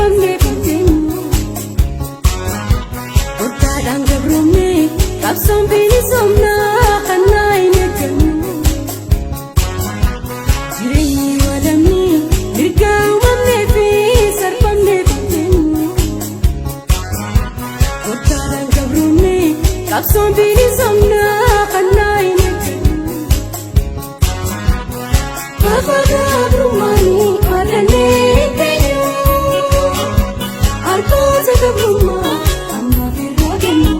sarfamne fitemu Ottaadhaan gabroomne qabsoon bilisomna kanna hin eeggannu Jireenyi walamni mirga uumamnee fi sarfamne fitemu Ottaadhaan gabroomne qabsoon bilisomna kanna hin eeggannu Papa gabrumani adane kenyu Arkoota gabruma amma birraagenu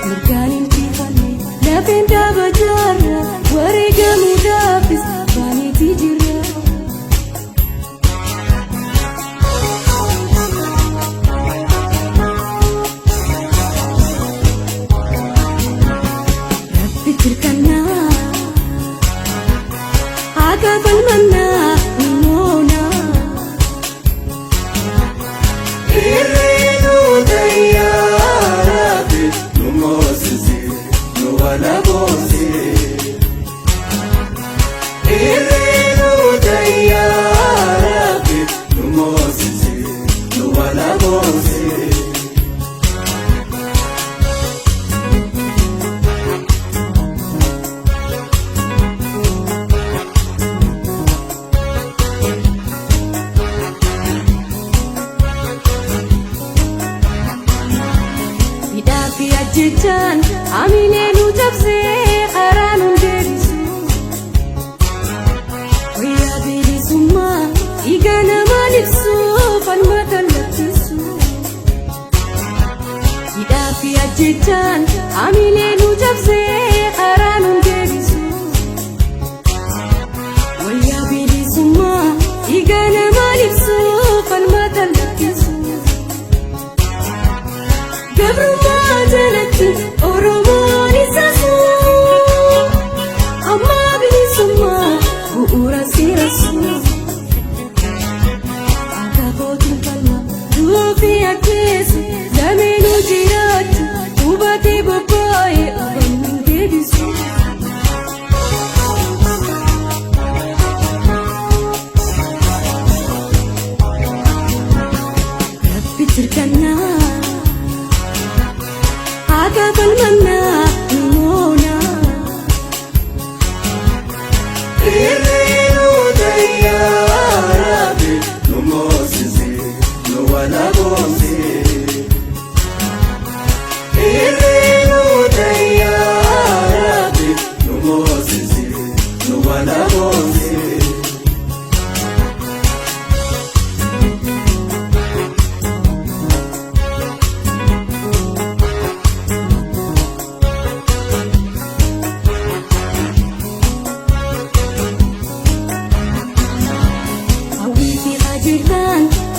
Mirgaanin tiifame lafeen dhaabajaarra wareegamuudhaafis baaniitii jirra Rabbi tirkannaa Agabal manna nimona Irenu dayarabi numosizi nuwala bosi Irenu dayarabi numosizi nuwala bosi Hidhaafi ajjechaan aminee nu cabsee karaa nun deebisu Wayyaa bilisummaa dhiiga namaan ibsu falmata lakkisu Hidhaafi ajjechaan aminee nu cabsee karaa nun deebisu Wayyaa bilisummaa dhiiga namaan ibsu falmata lakkisu Gabrummaa jalatti Oromoon isaasu amma bilisummaa bu'uura seerasu Akka kootiin falma duufi ajjeesu lameenuu jiraatu hubatee bobbaa'ee abannuun deebisu Rabbi tirkannaa Agabal manna nimona Irenu dayarabi numosizi nuwala bosi Irenu dayarabi numosizi nuwala bosi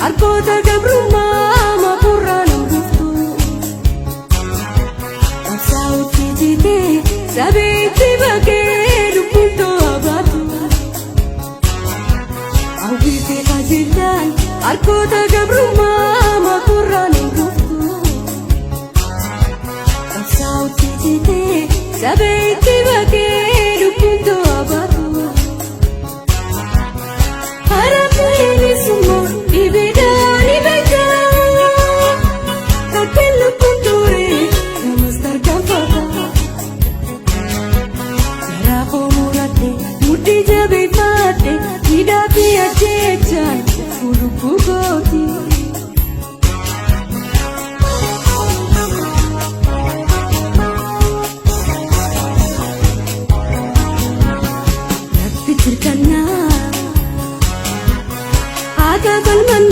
Arkoota gabrummaa maqurraan hordoftu Qabsaa'utti jitee sabeetti bakkee lubbuun to'aa baatu Hawwiifi qajeelaan arkoota gabrummaa maqurraan hordoftu Qabsaa'utti jitee sabeetti bakkee lubbuun to'aa baatu Hidhaafi ajjechaan lubbuu kooti Rabbi tirkannaa Agabal manna